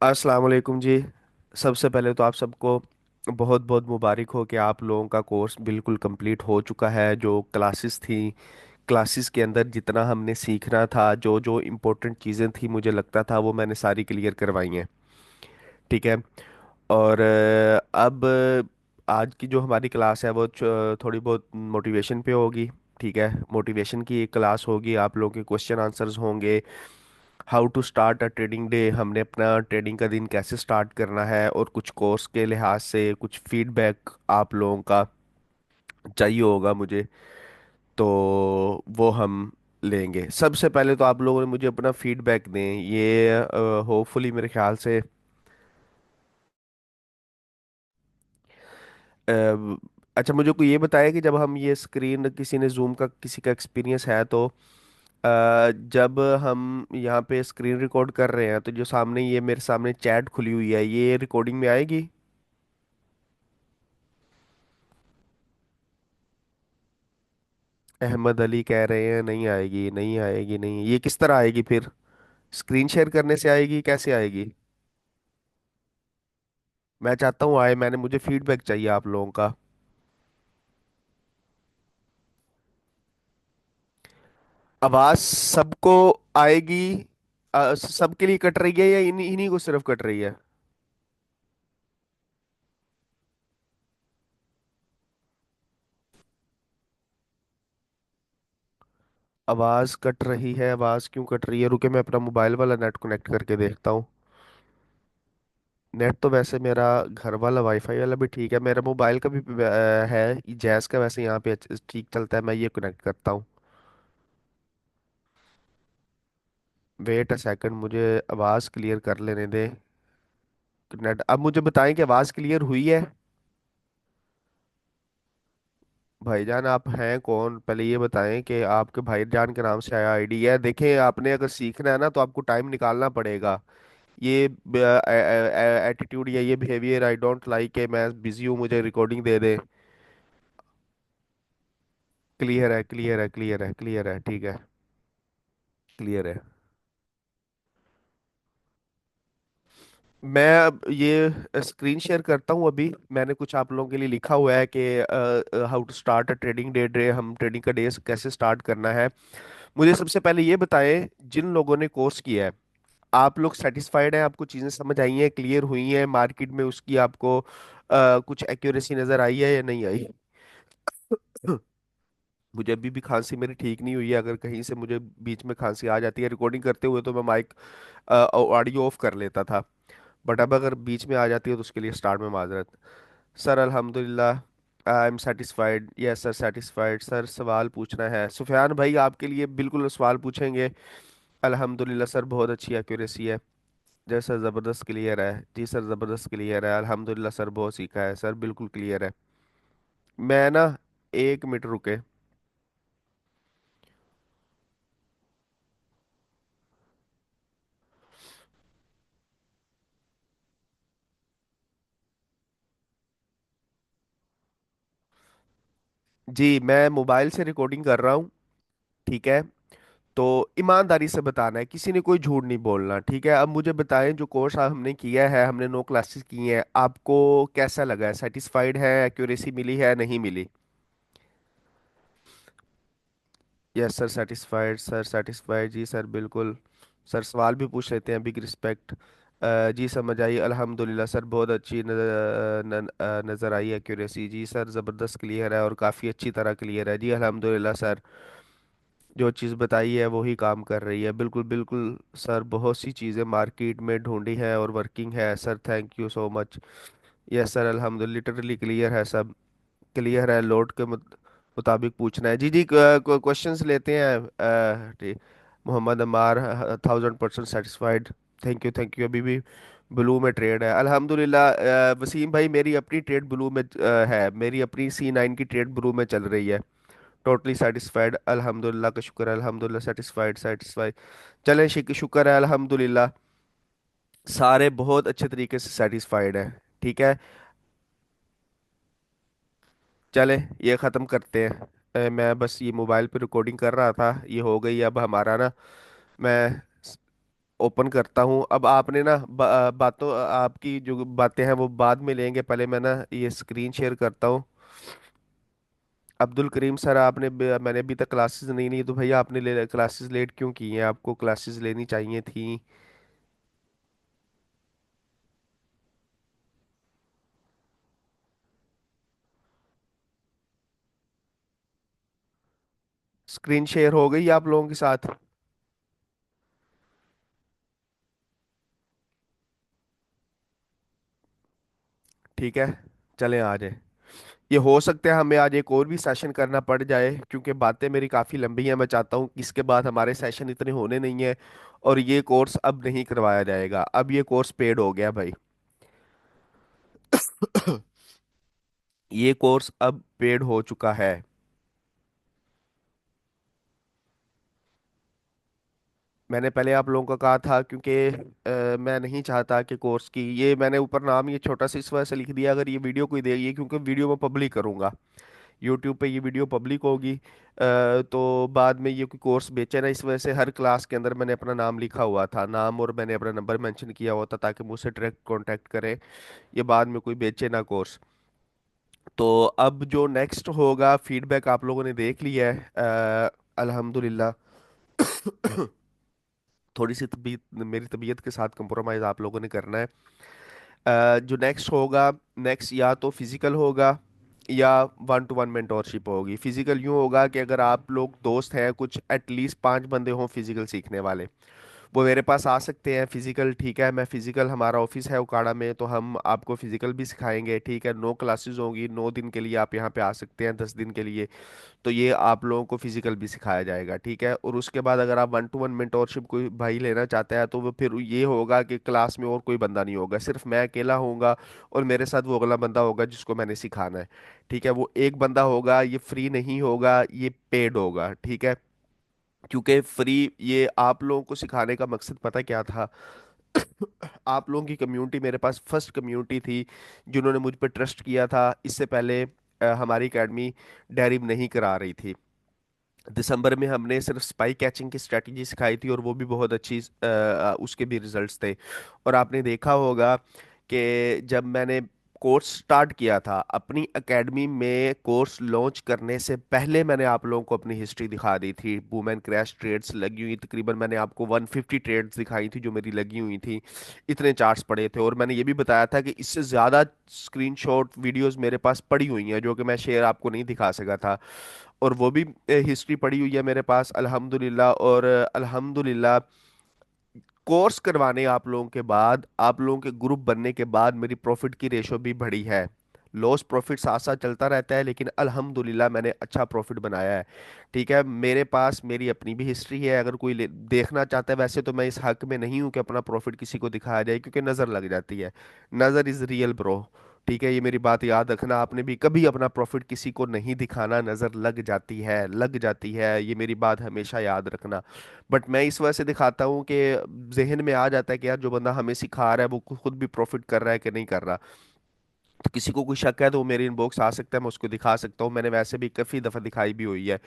अस्सलाम वालेकुम जी। सबसे पहले तो आप सबको बहुत बहुत मुबारक हो कि आप लोगों का कोर्स बिल्कुल कंप्लीट हो चुका है। जो क्लासेस थी, क्लासेस के अंदर जितना हमने सीखना था, जो जो इम्पोर्टेंट चीज़ें थी, मुझे लगता था वो मैंने सारी क्लियर करवाई हैं। ठीक है। और अब आज की जो हमारी क्लास है वो थोड़ी बहुत मोटिवेशन पे होगी। ठीक है, मोटिवेशन की एक क्लास होगी, आप लोगों के क्वेश्चन आंसर्स होंगे। How to start a trading day, हमने अपना ट्रेडिंग का दिन कैसे स्टार्ट करना है, और कुछ कोर्स के लिहाज से कुछ फीडबैक आप लोगों का चाहिए होगा मुझे। तो वो हम लेंगे। सबसे पहले तो आप लोगों ने मुझे अपना फीडबैक दें, ये होपफुली मेरे ख्याल से अ, अच्छा, मुझे कोई ये बताया कि जब हम ये स्क्रीन, किसी ने जूम का किसी का एक्सपीरियंस है तो जब हम यहाँ पे स्क्रीन रिकॉर्ड कर रहे हैं तो जो सामने, ये मेरे सामने चैट खुली हुई है, ये रिकॉर्डिंग में आएगी? अहमद अली कह रहे हैं नहीं आएगी, नहीं आएगी, नहीं। ये किस तरह आएगी फिर? स्क्रीन शेयर करने से आएगी, कैसे आएगी? मैं चाहता हूँ आए, मैंने, मुझे फीडबैक चाहिए आप लोगों का। आवाज सबको आएगी? सबके लिए कट रही है या इन्हीं इन्हीं को सिर्फ कट रही है? आवाज कट रही है, आवाज क्यों कट रही है? रुके, मैं अपना मोबाइल वाला नेट कनेक्ट करके देखता हूँ। नेट तो वैसे मेरा घर वाला वाईफाई वाला भी ठीक है, मेरा मोबाइल का भी है जैस का, वैसे यहाँ पे ठीक चलता है। मैं ये कनेक्ट करता हूँ। वेट अ सेकंड, मुझे आवाज़ क्लियर कर लेने दे। नेट, अब मुझे बताएं कि आवाज़ क्लियर हुई है? भाईजान आप हैं कौन, पहले ये बताएं कि आपके भाईजान के नाम से आया आईडी है। देखें, आपने अगर सीखना है ना तो आपको टाइम निकालना पड़ेगा। ये एटीट्यूड या ये बिहेवियर आई डोंट लाइक है। मैं बिजी हूँ, मुझे रिकॉर्डिंग दे दे। क्लियर है, क्लियर है, क्लियर है, क्लियर है, ठीक है। क्लियर है। मैं अब ये स्क्रीन शेयर करता हूँ। अभी मैंने कुछ आप लोगों के लिए लिखा हुआ है कि how to start a trading day day हम ट्रेडिंग का डे कैसे स्टार्ट करना है। मुझे सबसे पहले ये बताएं, जिन लोगों ने कोर्स किया है, आप लोग सेटिस्फाइड हैं? आपको चीज़ें समझ आई हैं, क्लियर हुई हैं? मार्केट में उसकी आपको कुछ एक्यूरेसी नज़र आई है या नहीं आई? मुझे अभी भी खांसी मेरी ठीक नहीं हुई है। अगर कहीं से मुझे बीच में खांसी आ जाती है रिकॉर्डिंग करते हुए तो मैं माइक ऑडियो ऑफ कर लेता था, बट अब अगर बीच में आ जाती है तो उसके लिए स्टार्ट में माजरत। सर अल्हम्दुलिल्लाह, I am satisfied, yes sir satisfied. Sir सवाल पूछना है, सुफियान भाई आपके लिए बिल्कुल सवाल पूछेंगे। अल्हम्दुलिल्लाह सर, बहुत अच्छी एक्यूरेसी है। जय सर, ज़बरदस्त क्लियर है। जी सर, ज़बरदस्त क्लियर है। अल्हम्दुलिल्लाह सर, बहुत सीखा है सर, बिल्कुल क्लियर है। मैं ना, एक मिनट रुके। जी, मैं मोबाइल से रिकॉर्डिंग कर रहा हूँ। ठीक है। तो ईमानदारी से बताना है, किसी ने कोई झूठ नहीं बोलना। ठीक है। अब मुझे बताएं, जो कोर्स हमने किया है, हमने 9 क्लासेस की हैं, आपको कैसा लगा है? सेटिस्फाइड है? एक्यूरेसी मिली है, नहीं मिली? Yes sir satisfied, sir satisfied, जी सर बिल्कुल। सर सवाल भी पूछ लेते हैं, बिग रिस्पेक्ट। जी समझ आई, अल्हम्दुलिल्लाह सर, बहुत अच्छी नज़र आई एक्यूरेसी। जी सर, ज़बरदस्त क्लियर है और काफ़ी अच्छी तरह क्लियर है। जी अल्हम्दुलिल्लाह सर, जो चीज़ बताई है वही काम कर रही है, बिल्कुल बिल्कुल। सर बहुत सी चीज़ें मार्केट में ढूंढी हैं और वर्किंग है sir, thank you so much. Yes sir अल्हम्दुलिल्लाह, लिटरली क्लियर है सब। क्लियर है, लोड के मुताबिक पूछना है। जी जी, क्वेश्चंस लेते हैं। मोहम्मद अमार, 1000% satisfied. Thank you, thank you. अभी भी ब्लू में ट्रेड है, अल्हम्दुलिल्लाह। वसीम भाई, मेरी अपनी ट्रेड ब्लू में है, मेरी अपनी C9 की ट्रेड ब्लू में चल रही है। टोटली सेटिस्फाइड, अल्हम्दुलिल्लाह का शुक्र है, अल्हम्दुलिल्लाह सेटिस्फाइड, सेटिस्फाइड। चलें, शुक्र है अल्हम्दुलिल्लाह, सारे बहुत अच्छे तरीके से सेटिस्फाइड है। ठीक है। चले, ये ख़त्म करते हैं। मैं बस ये मोबाइल पे रिकॉर्डिंग कर रहा था, ये हो गई अब हमारा ना। मैं ओपन करता हूँ। अब आपने ना बातों आपकी जो बातें हैं वो बाद में लेंगे, पहले मैं ना ये स्क्रीन शेयर करता हूँ। अब्दुल करीम सर, मैंने अभी तक क्लासेस नहीं ली, तो भैया आपने क्लासेस लेट क्यों की हैं? आपको क्लासेस लेनी चाहिए थी। स्क्रीन शेयर हो गई आप लोगों के साथ? ठीक है, चलें आ जाए। ये हो सकता है हमें आज एक और भी सेशन करना पड़ जाए, क्योंकि बातें मेरी काफ़ी लंबी हैं। मैं चाहता हूँ कि इसके बाद हमारे सेशन इतने होने नहीं है, और ये कोर्स अब नहीं करवाया जाएगा। अब ये कोर्स पेड हो गया भाई। ये कोर्स अब पेड हो चुका है। मैंने पहले आप लोगों को कहा था, क्योंकि मैं नहीं चाहता कि कोर्स की ये मैंने ऊपर नाम ये छोटा सा इस वजह से लिख दिया, अगर ये वीडियो कोई देगी, क्योंकि वीडियो मैं पब्लिक करूँगा यूट्यूब पे, ये वीडियो पब्लिक होगी। तो बाद में ये कोई कोर्स बेचे ना, इस वजह से हर क्लास के अंदर मैंने अपना नाम लिखा हुआ था, नाम, और मैंने अपना नंबर मेंशन किया हुआ था, ताकि मुझसे डायरेक्ट कांटेक्ट करें, ये बाद में कोई बेचे ना कोर्स। तो अब जो नेक्स्ट होगा, फीडबैक आप लोगों ने देख लिया है, अल्हम्दुलिल्लाह। थोड़ी सी तबीयत, मेरी तबीयत के साथ कंप्रोमाइज़ आप लोगों ने करना है। जो नेक्स्ट होगा, नेक्स्ट या तो फिजिकल होगा या वन टू वन मेंटोरशिप होगी। फिजिकल यूं होगा कि अगर आप लोग दोस्त हैं, कुछ एटलीस्ट 5 बंदे हों फिजिकल सीखने वाले, वो मेरे पास आ सकते हैं फिजिकल। ठीक है, मैं फिजिकल, हमारा ऑफिस है उकाड़ा में, तो हम आपको फिजिकल भी सिखाएंगे। ठीक है, 9 क्लासेस होंगी, 9 दिन के लिए आप यहाँ पे आ सकते हैं, 10 दिन के लिए। तो ये आप लोगों को फिजिकल भी सिखाया जाएगा। ठीक है, और उसके बाद अगर आप वन टू वन मेंटोरशिप कोई भाई लेना चाहता है, तो वो फिर ये होगा कि क्लास में और कोई बंदा नहीं होगा, सिर्फ मैं अकेला होऊंगा, और मेरे साथ वो अगला बंदा होगा जिसको मैंने सिखाना है। ठीक है, वो एक बंदा होगा, ये फ्री नहीं होगा, ये पेड होगा। ठीक है, क्योंकि फ्री, ये आप लोगों को सिखाने का मकसद पता क्या था? आप लोगों की कम्युनिटी मेरे पास फर्स्ट कम्युनिटी थी, जिन्होंने मुझ पर ट्रस्ट किया था। इससे पहले हमारी एकेडमी डेरिव नहीं करा रही थी। दिसंबर में हमने सिर्फ स्पाई कैचिंग की स्ट्रेटजी सिखाई थी, और वो भी बहुत अच्छी, उसके भी रिजल्ट्स थे। और आपने देखा होगा कि जब मैंने कोर्स स्टार्ट किया था अपनी एकेडमी में, कोर्स लॉन्च करने से पहले मैंने आप लोगों को अपनी हिस्ट्री दिखा दी थी। वुमेन क्रैश ट्रेड्स लगी हुई, तकरीबन मैंने आपको 150 ट्रेड्स दिखाई थी जो मेरी लगी हुई थी। इतने चार्ट्स पड़े थे, और मैंने ये भी बताया था कि इससे ज़्यादा स्क्रीनशॉट वीडियोस मेरे पास पड़ी हुई हैं, जो कि मैं शेयर आपको नहीं दिखा सका था। और वो भी हिस्ट्री पड़ी हुई है मेरे पास अल्हम्दुलिल्लाह। और अल्हम्दुलिल्लाह, कोर्स करवाने आप लोगों के बाद, आप लोगों के ग्रुप बनने के बाद, मेरी प्रॉफिट की रेशो भी बढ़ी है। लॉस प्रॉफिट साथ साथ चलता रहता है, लेकिन अल्हम्दुलिल्लाह मैंने अच्छा प्रॉफिट बनाया है। ठीक है, मेरे पास मेरी अपनी भी हिस्ट्री है, अगर कोई देखना चाहता है। वैसे तो मैं इस हक में नहीं हूं कि अपना प्रॉफिट किसी को दिखाया जाए, क्योंकि नज़र लग जाती है। नज़र इज़ रियल ब्रो। ठीक है, ये मेरी बात याद रखना, आपने भी कभी अपना प्रॉफिट किसी को नहीं दिखाना, नज़र लग जाती है, लग जाती है, ये मेरी बात हमेशा याद रखना। बट मैं इस वजह से दिखाता हूँ कि जहन में आ जाता है कि यार जो बंदा हमें सिखा रहा है वो खुद भी प्रॉफिट कर रहा है कि नहीं कर रहा। तो किसी को कोई शक है तो वो मेरे इनबॉक्स आ सकता है, मैं उसको दिखा सकता हूँ। मैंने वैसे भी काफ़ी दफ़ा दिखाई भी हुई है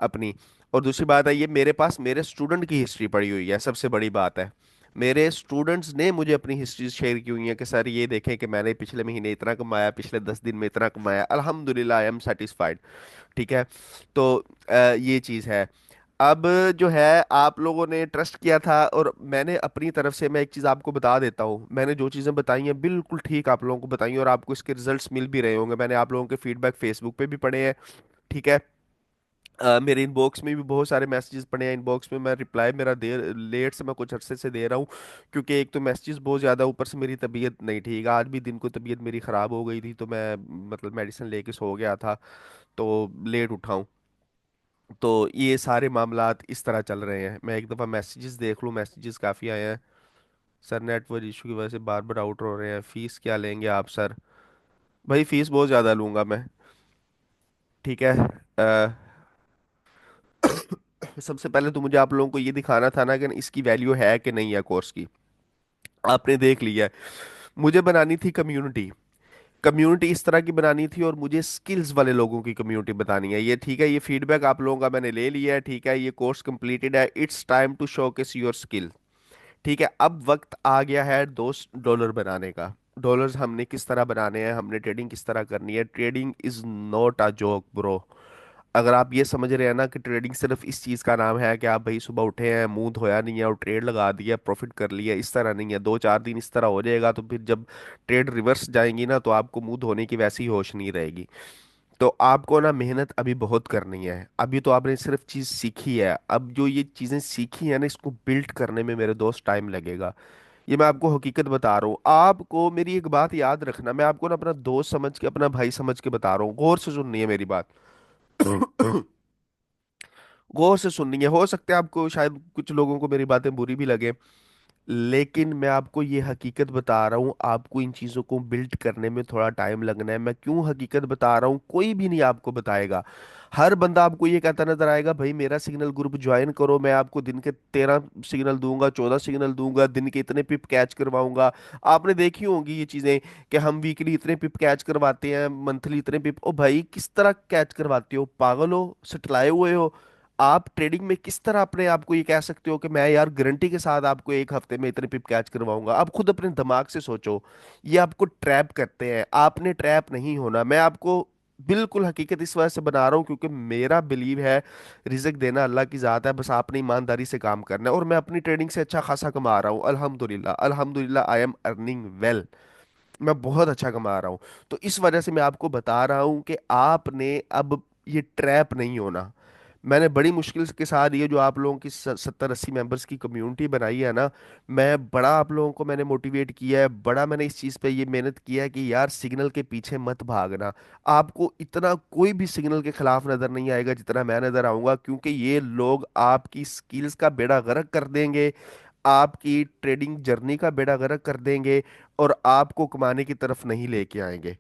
अपनी। और दूसरी बात है, ये मेरे पास मेरे स्टूडेंट की हिस्ट्री पड़ी हुई है, सबसे बड़ी बात है। मेरे स्टूडेंट्स ने मुझे अपनी हिस्ट्री शेयर की हुई है कि सर ये देखें कि मैंने पिछले महीने इतना कमाया, पिछले 10 दिन में इतना कमाया, अल्हम्दुलिल्लाह आई एम सेटिस्फाइड। ठीक है, तो ये चीज़ है। अब जो है, आप लोगों ने ट्रस्ट किया था, और मैंने अपनी तरफ से, मैं एक चीज़ आपको बता देता हूँ, मैंने जो चीज़ें बताई हैं बिल्कुल ठीक आप लोगों को बताई हैं, और आपको इसके रिजल्ट्स मिल भी रहे होंगे। मैंने आप लोगों के फीडबैक फेसबुक पे भी पढ़े हैं। ठीक है, मेरे इनबॉक्स में भी बहुत सारे मैसेजेस पड़े हैं। इनबॉक्स में मैं रिप्लाई मेरा देर लेट से, मैं कुछ अरसे से दे रहा हूँ, क्योंकि एक तो मैसेजेस बहुत ज़्यादा, ऊपर से मेरी तबीयत नहीं ठीक। आज भी दिन को तबीयत मेरी ख़राब हो गई थी, तो मैं मतलब मेडिसिन लेके सो गया था, तो लेट उठाऊँ। तो ये सारे मामलात इस तरह चल रहे हैं। मैं एक दफ़ा मैसेजेस देख लूँ, मैसेजेस काफ़ी आए हैं। सर नेटवर्क इशू की वजह से बार बार आउट हो रहे हैं, फ़ीस क्या लेंगे आप सर? भाई फ़ीस बहुत ज़्यादा लूँगा मैं। ठीक है, सबसे पहले तो मुझे आप लोगों को ये दिखाना था ना कि इसकी वैल्यू है कि नहीं है कोर्स की। आपने देख लिया है। मुझे बनानी थी कम्युनिटी, कम्युनिटी इस तरह की बनानी थी, और मुझे स्किल्स वाले लोगों की कम्युनिटी बतानी है। ये ठीक है, ये फीडबैक आप लोगों का मैंने ले लिया है। ठीक है, ये कोर्स कंप्लीटेड है, it's time to showcase your skill. ठीक है, अब वक्त आ गया है $2 बनाने का। डॉलर्स हमने किस तरह बनाने हैं, हमने ट्रेडिंग किस तरह करनी है। Trading is not a joke bro. अगर आप ये समझ रहे हैं ना कि ट्रेडिंग सिर्फ इस चीज़ का नाम है कि आप भाई सुबह उठे हैं, मुंह धोया नहीं है और ट्रेड लगा दिया, प्रॉफिट कर लिया, इस तरह नहीं है। 2-4 दिन इस तरह हो जाएगा, तो फिर जब ट्रेड रिवर्स जाएंगी ना, तो आपको मुंह धोने की वैसी ही होश नहीं रहेगी। तो आपको ना मेहनत अभी बहुत करनी है। अभी तो आपने सिर्फ चीज़ सीखी है, अब जो ये चीज़ें सीखी है ना, इसको बिल्ड करने में मेरे दोस्त टाइम लगेगा। ये मैं आपको हकीकत बता रहा हूँ। आपको मेरी एक बात याद रखना, मैं आपको ना अपना दोस्त समझ के, अपना भाई समझ के बता रहा हूँ, गौर से सुननी है मेरी बात। गौर से सुननी है। हो सकता है आपको, शायद कुछ लोगों को मेरी बातें बुरी भी लगे, लेकिन मैं आपको ये हकीकत बता रहा हूँ, आपको इन चीज़ों को बिल्ड करने में थोड़ा टाइम लगना है। मैं क्यों हकीकत बता रहा हूँ, कोई भी नहीं आपको बताएगा। हर बंदा आपको ये कहता नजर आएगा, भाई मेरा सिग्नल ग्रुप ज्वाइन करो, मैं आपको दिन के 13 सिग्नल दूंगा, 14 सिग्नल दूंगा, दिन के इतने पिप कैच करवाऊंगा। आपने देखी होंगी ये चीज़ें कि हम वीकली इतने पिप कैच करवाते हैं, मंथली इतने पिप। ओ भाई, किस तरह कैच करवाते हो, पागल हो, सटलाए हुए हो? आप ट्रेडिंग में किस तरह अपने आप को ये कह सकते हो कि मैं यार गारंटी के साथ आपको एक हफ्ते में इतने पिप कैच करवाऊंगा? आप खुद अपने दिमाग से सोचो। ये आपको ट्रैप करते हैं, आपने ट्रैप नहीं होना। मैं आपको बिल्कुल हकीकत इस वजह से बना रहा हूँ क्योंकि मेरा बिलीव है, रिज़्क देना अल्लाह की ज़ात है, बस आपने ईमानदारी से काम करना है। और मैं अपनी ट्रेडिंग से अच्छा खासा कमा रहा हूँ, अल्हम्दुलिल्लाह, अल्हम्दुलिल्लाह, आई एम अर्निंग वेल। मैं बहुत अच्छा कमा रहा हूँ। तो इस वजह से मैं आपको बता रहा हूँ कि आपने अब ये ट्रैप नहीं होना। मैंने बड़ी मुश्किल के साथ ये जो आप लोगों की 70-80 मेंबर्स की कम्युनिटी बनाई है ना, मैं बड़ा आप लोगों को मैंने मोटिवेट किया है, बड़ा मैंने इस चीज़ पे ये मेहनत किया है कि यार सिग्नल के पीछे मत भागना। आपको इतना कोई भी सिग्नल के खिलाफ नज़र नहीं आएगा जितना मैं नज़र आऊंगा, क्योंकि ये लोग आपकी स्किल्स का बेड़ा गर्क कर देंगे, आपकी ट्रेडिंग जर्नी का बेड़ा गर्क कर देंगे, और आपको कमाने की तरफ नहीं लेके आएंगे।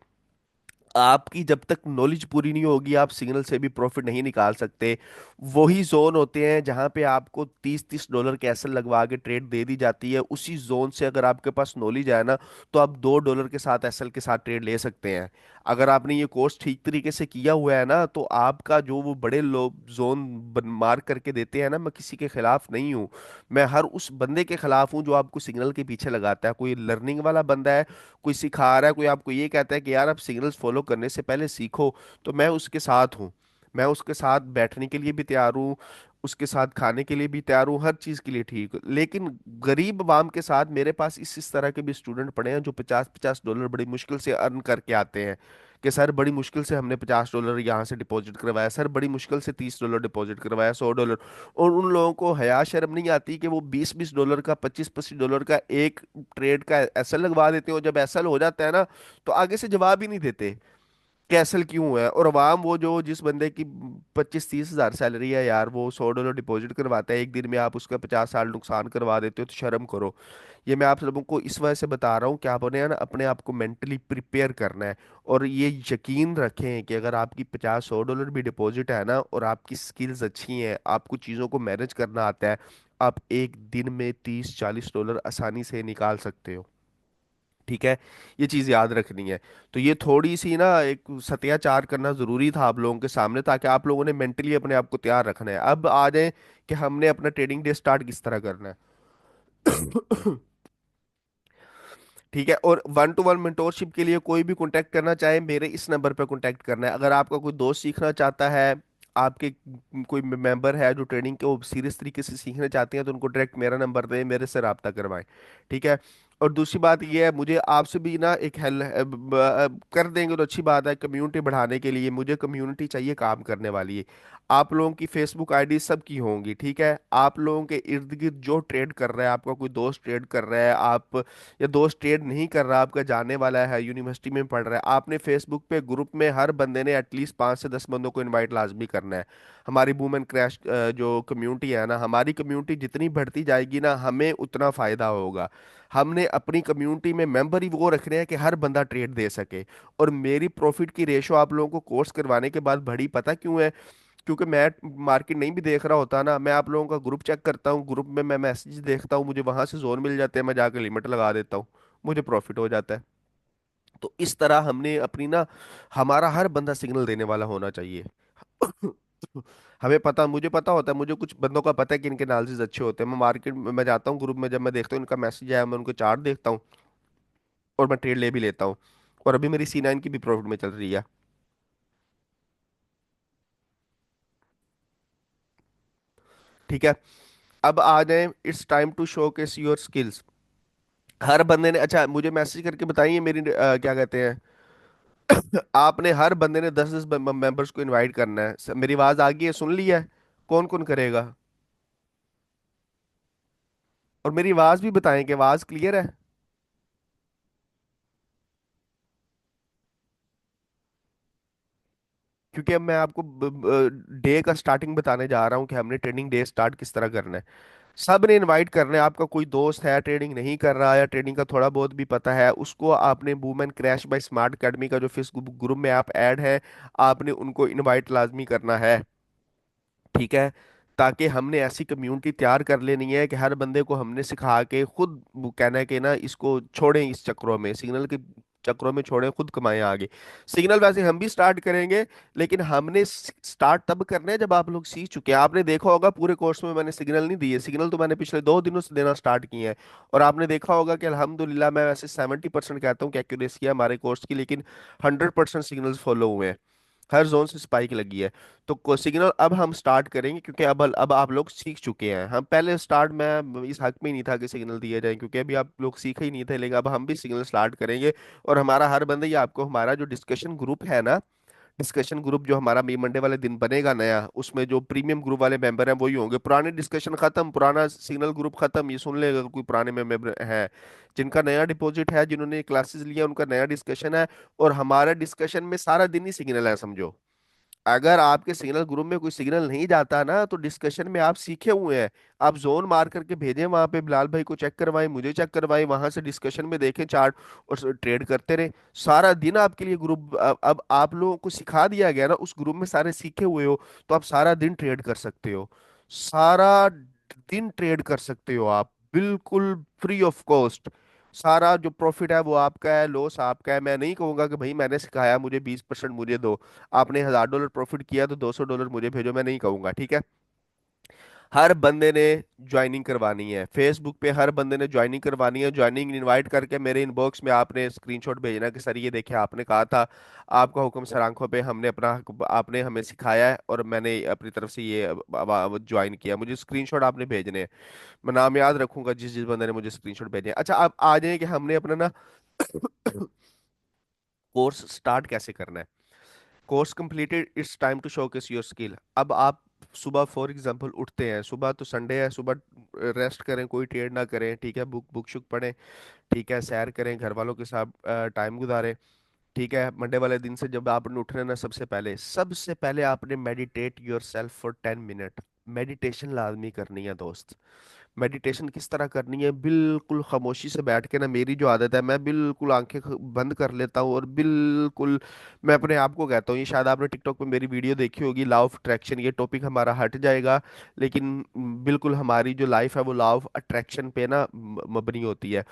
आपकी जब तक नॉलेज पूरी नहीं होगी, आप सिग्नल से भी प्रॉफिट नहीं निकाल सकते। वही जोन होते हैं जहां पे आपको 30-30 डॉलर कैसल लगवा के ट्रेड दे दी जाती है। उसी जोन से अगर आपके पास नॉलेज है ना, तो आप $2 के साथ एसएल के साथ ट्रेड ले सकते हैं। अगर आपने ये कोर्स ठीक तरीके से किया हुआ है ना, तो आपका जो वो बड़े लोग जोन मार्क करके देते हैं ना, मैं किसी के खिलाफ नहीं हूँ। मैं हर उस बंदे के खिलाफ हूँ जो आपको सिग्नल के पीछे लगाता है। कोई लर्निंग वाला बंदा है, कोई सिखा रहा है, कोई आपको ये कहता है कि यार आप सिग्नल्स फॉलो करने से पहले सीखो, तो मैं उसके साथ हूँ। मैं उसके साथ बैठने के लिए भी तैयार हूँ, उसके साथ खाने के लिए भी तैयार हूँ, हर चीज़ के लिए ठीक। लेकिन गरीब आवाम के साथ मेरे पास इस तरह के भी स्टूडेंट पड़े हैं जो 50-50 डॉलर बड़ी मुश्किल से अर्न करके आते हैं, कि सर बड़ी मुश्किल से हमने $50 यहाँ से डिपॉजिट करवाया, सर बड़ी मुश्किल से $30 डिपॉजिट करवाया, $100। और उन लोगों को हया शर्म नहीं आती कि वो 20-20 डॉलर का, 25-25 डॉलर का एक ट्रेड का एसएल लगवा देते हो। जब एसएल हो जाता है ना, तो आगे से जवाब ही नहीं देते कैसल क्यों है। और अवाम, वो जो जिस बंदे की 25-30 हज़ार सैलरी है यार, वो $100 डिपॉजिट करवाता है एक दिन में, आप उसका 50 साल नुकसान करवा देते हो, तो शर्म करो। ये मैं आप लोगों को इस वजह से बता रहा हूँ कि आपने है ना अपने आप को मेंटली प्रिपेयर करना है। और ये यकीन रखें कि अगर आपकी 50-100 डॉलर भी डिपॉजिट है ना, और आपकी स्किल्स अच्छी हैं, आपको चीज़ों को मैनेज करना आता है, आप एक दिन में 30-40 डॉलर आसानी से निकाल सकते हो। ठीक है, ये चीज़ याद रखनी है। तो ये थोड़ी सी ना एक सत्याचार करना ज़रूरी था आप लोगों के सामने, ताकि आप लोगों ने मेंटली अपने आप को तैयार रखना है। अब आ जाए कि हमने अपना ट्रेडिंग डे स्टार्ट किस तरह करना है। ठीक है, और 1-to-1 मेंटोरशिप के लिए कोई भी कांटेक्ट करना चाहे, मेरे इस नंबर पर कांटेक्ट करना है। अगर आपका कोई दोस्त सीखना चाहता है, आपके कोई मेंबर है जो ट्रेडिंग के वो सीरियस तरीके से सीखना चाहते हैं, तो उनको डायरेक्ट मेरा नंबर दें, मेरे से रब्ता करवाएं। ठीक है। और दूसरी बात ये है, मुझे आपसे भी ना एक हेल्प कर देंगे तो अच्छी बात है। कम्युनिटी बढ़ाने के लिए मुझे कम्युनिटी चाहिए काम करने वाली। आप लोगों की फेसबुक आईडी सबकी होंगी, ठीक है। आप लोगों के इर्द गिर्द जो ट्रेड कर रहा है, आपका कोई दोस्त ट्रेड कर रहा है, आप या दोस्त ट्रेड नहीं कर रहा, आपका जानने वाला है, यूनिवर्सिटी में पढ़ रहा है, आपने फेसबुक पे ग्रुप में हर बंदे ने एटलीस्ट 5 से 10 बंदों को इनवाइट लाजमी करना है। हमारी वुमेन क्रैश जो कम्युनिटी है ना, हमारी कम्युनिटी जितनी बढ़ती जाएगी ना, हमें उतना फायदा होगा। हमने अपनी कम्युनिटी में मेंबर ही वो रखने हैं कि हर बंदा ट्रेड दे सके। और मेरी प्रॉफिट की रेशो आप लोगों को कोर्स करवाने के बाद बढ़ी, पता क्यों है? क्योंकि मैं मार्केट नहीं भी देख रहा होता ना, मैं आप लोगों का ग्रुप चेक करता हूँ, ग्रुप में मैं मैसेज देखता हूँ, मुझे वहां से जोन मिल जाते हैं, मैं जाकर लिमिट लगा देता हूँ, मुझे प्रॉफिट हो जाता है। तो इस तरह हमने अपनी ना, हमारा हर बंदा सिग्नल देने वाला होना चाहिए। हमें पता, मुझे पता होता है, मुझे कुछ बंदों का पता है कि इनके एनालिसिस अच्छे होते हैं। मैं मार्केट में मैं जाता हूँ ग्रुप में, जब मैं देखता हूँ इनका मैसेज आया, मैं उनको चार्ट देखता हूँ और मैं ट्रेड ले भी लेता हूँ। और अभी मेरी C9 की भी प्रॉफिट में चल रही है। ठीक है, अब आ जाए, it's time to showcase your skills. हर बंदे ने, अच्छा मुझे मैसेज करके बताइए मेरी क्या कहते हैं, आपने हर बंदे ने 10-10 मेंबर्स को इनवाइट करना है। मेरी आवाज आ गई है, सुन लिया है? कौन कौन करेगा? और मेरी आवाज भी बताएं कि आवाज क्लियर है। क्योंकि अब मैं आपको डे का स्टार्टिंग बताने जा रहा हूँ कि हमने ट्रेडिंग डे स्टार्ट किस तरह करना है। सब ने इनवाइट करना है। आपका कोई दोस्त है ट्रेडिंग नहीं कर रहा या ट्रेडिंग का थोड़ा बहुत भी पता है, उसको आपने Boom and Crash by Smart Academy का जो फेसबुक ग्रुप में आप ऐड है, आपने उनको इनवाइट लाजमी करना है। ठीक है, ताकि हमने ऐसी कम्युनिटी तैयार कर लेनी है कि हर बंदे को हमने सिखा के खुद वो कहना है कि ना इसको छोड़ें, इस चक्रों में, सिग्नल के चक्रों में छोड़ें, खुद कमाएं आगे। सिग्नल वैसे हम भी स्टार्ट करेंगे, लेकिन हमने स्टार्ट तब करना है जब आप लोग सीख चुके हैं। आपने देखा होगा पूरे कोर्स में मैंने सिग्नल नहीं दिए, सिग्नल तो मैंने पिछले 2 दिनों से देना स्टार्ट किए हैं। और आपने देखा होगा कि अल्हम्दुलिल्लाह, मैं वैसे 70% कहता हूँ कि एक्यूरेसी है हमारे कोर्स की, लेकिन 100% सिग्नल्स फॉलो हुए हैं। हर जोन से स्पाइक लगी है। तो सिग्नल अब हम स्टार्ट करेंगे, क्योंकि अब आप लोग सीख चुके हैं। हम पहले स्टार्ट में इस हक में ही नहीं था कि सिग्नल दिए जाए, क्योंकि अभी आप लोग सीखे ही नहीं थे, लेकिन अब हम भी सिग्नल स्टार्ट करेंगे। और हमारा हर बंदा, ये आपको हमारा जो डिस्कशन ग्रुप है ना, डिस्कशन ग्रुप जो हमारा मंडे वाले दिन बनेगा नया, उसमें जो प्रीमियम ग्रुप वाले मेंबर हैं वही होंगे। पुराने डिस्कशन खत्म, पुराना सिग्नल ग्रुप खत्म, ये सुन लेगा कोई पुराने मेंबर हैं। जिनका नया डिपॉजिट है, जिन्होंने क्लासेस लिया, उनका नया डिस्कशन है। और हमारा डिस्कशन में सारा दिन ही सिग्नल है, समझो। अगर आपके सिग्नल ग्रुप में कोई सिग्नल नहीं जाता ना, तो डिस्कशन में आप सीखे हुए हैं। आप जोन मार करके भेजें वहां पे, बिलाल भाई को चेक करवाएं, मुझे चेक करवाएं, वहां से डिस्कशन में देखें चार्ट, और ट्रेड करते रहे सारा दिन। आपके लिए ग्रुप, अब आप लोगों को सिखा दिया गया ना, उस ग्रुप में सारे सीखे हुए हो, तो आप सारा दिन ट्रेड कर सकते हो। सारा दिन ट्रेड कर सकते हो आप, बिल्कुल फ्री ऑफ कॉस्ट। सारा जो प्रॉफिट है वो आपका है, लॉस आपका है। मैं नहीं कहूंगा कि भाई मैंने सिखाया, मुझे 20% मुझे दो। आपने $1000 प्रॉफिट किया तो $200 मुझे भेजो, मैं नहीं कहूंगा, ठीक है। हर बंदे ने ज्वाइनिंग करवानी है फेसबुक पे, हर बंदे ने ज्वाइनिंग करवानी है। ज्वाइनिंग इनवाइट करके मेरे इनबॉक्स में आपने स्क्रीनशॉट भेजना कि सर ये देखिए, आपने कहा था, आपका हुक्म सर आंखों पे, हमने अपना आपने हमें सिखाया है और मैंने अपनी तरफ से ये ज्वाइन किया। मुझे स्क्रीनशॉट आपने भेजने हैं। मैं नाम याद रखूंगा जिस जिस बंदे ने मुझे स्क्रीनशॉट भेजे हैं। अच्छा, अब आ जाए कि हमने अपना ना कोर्स स्टार्ट कैसे करना है। Course completed, it's time to showcase your skill. अब आप सुबह फॉर एग्जांपल उठते हैं, सुबह तो संडे है, सुबह रेस्ट करें, कोई ट्रेड ना करें, ठीक है, बुक बुक शुक पढ़ें, ठीक है, सैर करें, घर वालों के साथ टाइम गुजारें। ठीक है, मंडे वाले दिन से जब आपने उठना है ना, सबसे पहले आपने meditate your self for 10 minute. Meditation लाजमी करनी है दोस्त। मेडिटेशन किस तरह करनी है, बिल्कुल खामोशी से बैठ के ना, मेरी जो आदत है, मैं बिल्कुल आंखें बंद कर लेता हूँ और बिल्कुल मैं अपने आप को कहता हूँ, ये शायद आपने टिकटॉक पे मेरी वीडियो देखी होगी, लॉ ऑफ अट्रैक्शन। ये टॉपिक हमारा हट जाएगा, लेकिन बिल्कुल हमारी जो लाइफ है वो लॉ ऑफ अट्रैक्शन पे ना मबनी होती है।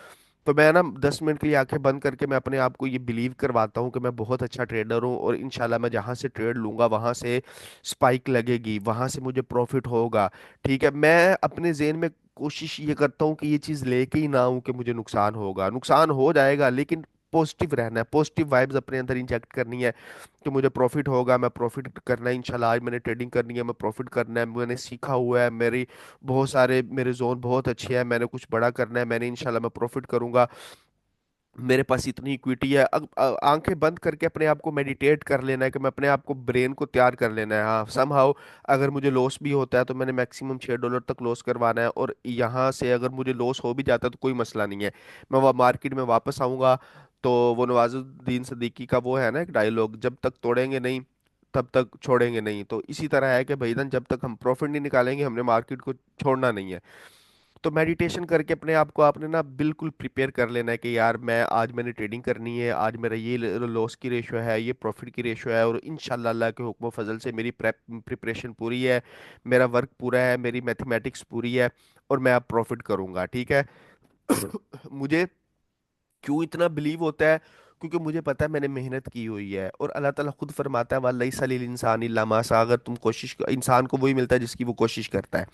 तो मैं ना 10 मिनट के लिए आंखें बंद करके मैं अपने आप को ये बिलीव करवाता हूँ कि मैं बहुत अच्छा ट्रेडर हूँ, और इंशाल्लाह मैं जहाँ से ट्रेड लूंगा वहां से स्पाइक लगेगी, वहां से मुझे प्रॉफिट होगा। ठीक है, मैं अपने जेन में कोशिश ये करता हूँ कि ये चीज़ लेके ही ना आऊँ कि मुझे नुकसान होगा। नुकसान हो जाएगा, लेकिन पॉजिटिव रहना है, पॉजिटिव वाइब्स अपने अंदर इंजेक्ट करनी है कि मुझे प्रॉफिट होगा, मैं प्रॉफिट करना है इंशाल्लाह। आज मैंने ट्रेडिंग करनी है, मैं प्रॉफिट करना है, मैंने सीखा हुआ है, मेरी बहुत सारे मेरे जोन बहुत अच्छे हैं, मैंने कुछ बड़ा करना है, मैंने इंशाल्लाह मैं प्रॉफिट करूंगा, मेरे पास इतनी इक्विटी है। आंखें बंद करके अपने आप को मेडिटेट कर लेना है कि मैं अपने आप को, ब्रेन को तैयार कर लेना है। हाँ, समहाउ अगर मुझे लॉस भी होता है तो मैंने मैक्सिमम $6 तक लॉस करवाना है, और यहाँ से अगर मुझे लॉस हो भी जाता है तो कोई मसला नहीं है, मैं वह मार्केट में वापस आऊंगा। तो वो नवाजुद्दीन सिद्दीकी का वो है ना एक डायलॉग, जब तक तोड़ेंगे नहीं तब तक छोड़ेंगे नहीं। तो इसी तरह है कि भाईजान, जब तक हम प्रॉफिट नहीं निकालेंगे, हमने मार्केट को छोड़ना नहीं है। तो मेडिटेशन करके अपने आप को आपने ना बिल्कुल प्रिपेयर कर लेना है कि यार मैं आज, मैंने ट्रेडिंग करनी है, आज मेरा ये लॉस की रेशो है, ये प्रॉफिट की रेशो है, और इंशाल्लाह अल्लाह के हुक्म फजल से मेरी प्रिपरेशन पूरी है, मेरा वर्क पूरा है, मेरी मैथमेटिक्स पूरी है, और मैं अब प्रॉफिट करूंगा। ठीक है। मुझे क्यों इतना बिलीव होता है, क्योंकि मुझे पता है मैंने मेहनत की हुई है, और अल्लाह ताला खुद फरमाता है वल्लैसा लिल इंसान इल्ला मा सा, अगर तुम कोशिश, इंसान को वही मिलता है जिसकी वो कोशिश करता है।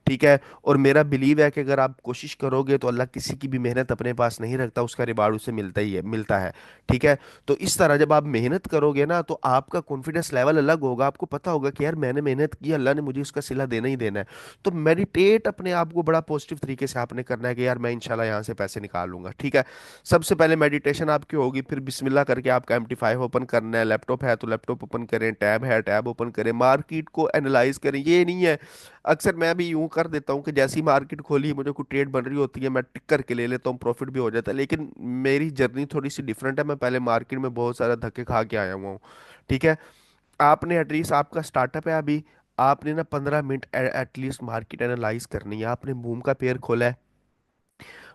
ठीक है। और मेरा बिलीव है कि अगर आप कोशिश करोगे तो अल्लाह किसी की भी मेहनत अपने पास नहीं रखता, उसका रिवार्ड उसे मिलता ही है, मिलता है। ठीक है। तो इस तरह जब आप मेहनत करोगे ना तो आपका कॉन्फिडेंस लेवल अलग होगा, आपको पता होगा कि यार मैंने मेहनत की, अल्लाह ने मुझे उसका सिला देना ही देना है। तो मेडिटेट अपने आप को बड़ा पॉजिटिव तरीके से आपने करना है कि यार मैं इंशाल्लाह यहाँ से पैसे निकाल लूंगा। ठीक है। सबसे पहले मेडिटेशन आपकी होगी, फिर बिस्मिल्लाह करके आपका MT5 ओपन करना है, लैपटॉप है तो लैपटॉप ओपन करें, टैब है टैब ओपन करें, मार्केट को एनालाइज करें। ये नहीं है, अक्सर मैं भी यूं कर देता हूँ कि जैसी मार्केट खोली मुझे कोई ट्रेड बन रही होती है मैं टिक करके ले लेता हूँ, प्रॉफिट भी हो जाता है। लेकिन मेरी जर्नी थोड़ी सी डिफरेंट है, मैं पहले मार्केट में बहुत सारा धक्के खा के आया हुआ हूँ। ठीक है। आपने एटलीस्ट, आपका स्टार्टअप है अभी, आपने ना 15 मिनट एटलीस्ट मार्केट एनालाइज करनी है। आपने बूम का पेयर खोला है,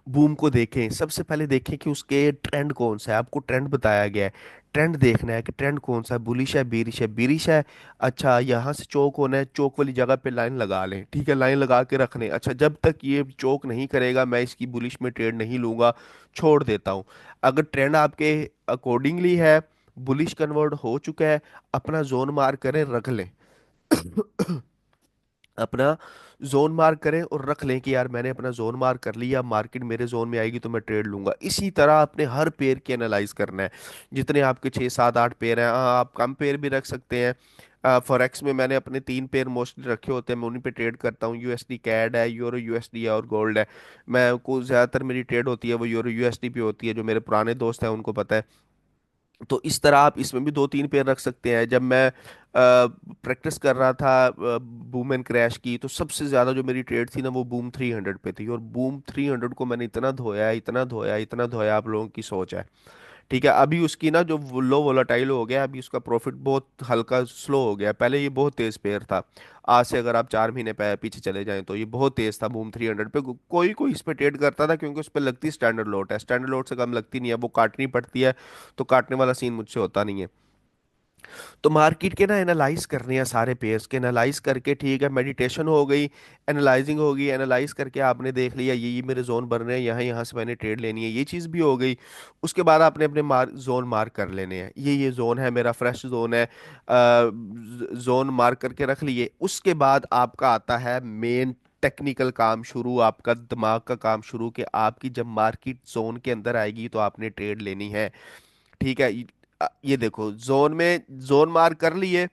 बूम को देखें, सबसे पहले देखें कि उसके ट्रेंड कौन सा है, आपको ट्रेंड बताया गया है। ट्रेंड देखना है कि ट्रेंड कौन सा है, बुलिश है बीरिश है, बीरिश है। अच्छा, यहाँ से चौक होना है, चौक वाली जगह पे लाइन लगा लें। ठीक है, लाइन लगा के रख लें। अच्छा, जब तक ये चौक नहीं करेगा मैं इसकी बुलिश में ट्रेड नहीं लूंगा, छोड़ देता हूँ। अगर ट्रेंड आपके अकॉर्डिंगली है, बुलिश कन्वर्ट हो चुका है, अपना जोन मार्क करें, रख लें। अपना जोन मार्क करें और रख लें कि यार मैंने अपना जोन मार्क कर लिया, मार्केट मेरे जोन में आएगी तो मैं ट्रेड लूंगा। इसी तरह आपने हर पेयर की एनालाइज करना है, जितने आपके 6 7 8 पेयर हैं। हाँ, आप कम पेयर भी रख सकते हैं। फॉरेक्स में मैंने अपने 3 पेयर मोस्टली रखे होते हैं, मैं उन्हीं पे ट्रेड करता हूँ। USD कैड है, यूरो USD है, और गोल्ड है। मैं को ज़्यादातर मेरी ट्रेड होती है वो यूरो USD पे होती है, जो मेरे पुराने दोस्त हैं उनको पता है। तो इस तरह आप इसमें भी 2 3 पेयर रख सकते हैं। जब मैं प्रैक्टिस कर रहा था बूम एंड क्रैश की, तो सबसे ज़्यादा जो मेरी ट्रेड थी ना वो बूम 300 पे थी, और बूम 300 को मैंने इतना धोया, इतना धोया, इतना धोया, आप लोगों की सोच है। ठीक है। अभी उसकी ना जो लो वोलाटाइल हो गया, अभी उसका प्रॉफिट बहुत हल्का स्लो हो गया। पहले ये बहुत तेज पेयर था, आज से अगर आप 4 महीने पीछे चले जाएं तो ये बहुत तेज था बूम 300 पे। कोई कोई इस पे ट्रेड करता था क्योंकि उस पे लगती स्टैंडर्ड लॉट है, स्टैंडर्ड लॉट से कम लगती नहीं है, वो काटनी पड़ती है। तो काटने वाला सीन मुझसे होता नहीं है। तो मार्केट के ना एनालाइज करने हैं, सारे पेयर्स के एनालाइज करके, ठीक है, मेडिटेशन हो गई, एनालाइजिंग होगी, एनालाइज करके आपने देख लिया ये मेरे जोन बन रहे हैं, यहाँ यहाँ से मैंने ट्रेड लेनी है, ये चीज़ भी हो गई। उसके बाद आपने अपने जोन मार्क कर लेने हैं, ये जोन है मेरा, फ्रेश जोन है। जोन मार्क करके रख लिए। उसके बाद आपका आता है मेन टेक्निकल काम शुरू, आपका दिमाग का काम शुरू, कि आपकी जब मार्केट जोन के अंदर आएगी तो आपने ट्रेड लेनी है। ठीक है। ये देखो जोन में, जोन मार्क कर लिए,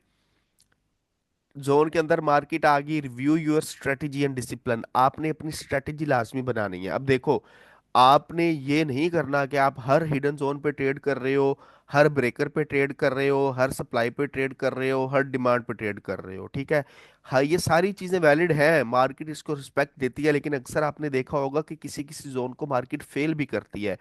जोन के अंदर मार्केट आ गई, review your strategy and discipline, आपने अपनी स्ट्रेटेजी लाजमी बनानी है। अब देखो, आपने ये नहीं करना कि आप हर हिडन जोन पे ट्रेड कर रहे हो, हर ब्रेकर पे ट्रेड कर रहे हो, हर सप्लाई पे ट्रेड कर रहे हो, हर डिमांड पे ट्रेड कर रहे हो। ठीक है। हाँ, ये सारी चीजें वैलिड हैं, मार्केट इसको रिस्पेक्ट देती है, लेकिन अक्सर आपने देखा होगा कि किसी किसी जोन को मार्केट फेल भी करती है।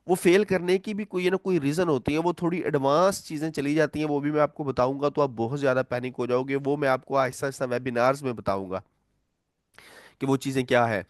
वो फेल करने की भी कोई ना कोई रीजन होती है, वो थोड़ी एडवांस चीजें चली जाती हैं, वो भी मैं आपको बताऊंगा तो आप बहुत ज्यादा पैनिक हो जाओगे। वो मैं आपको आहिस्ता आहिस्ता वेबिनार्स में बताऊंगा कि वो चीज़ें क्या है।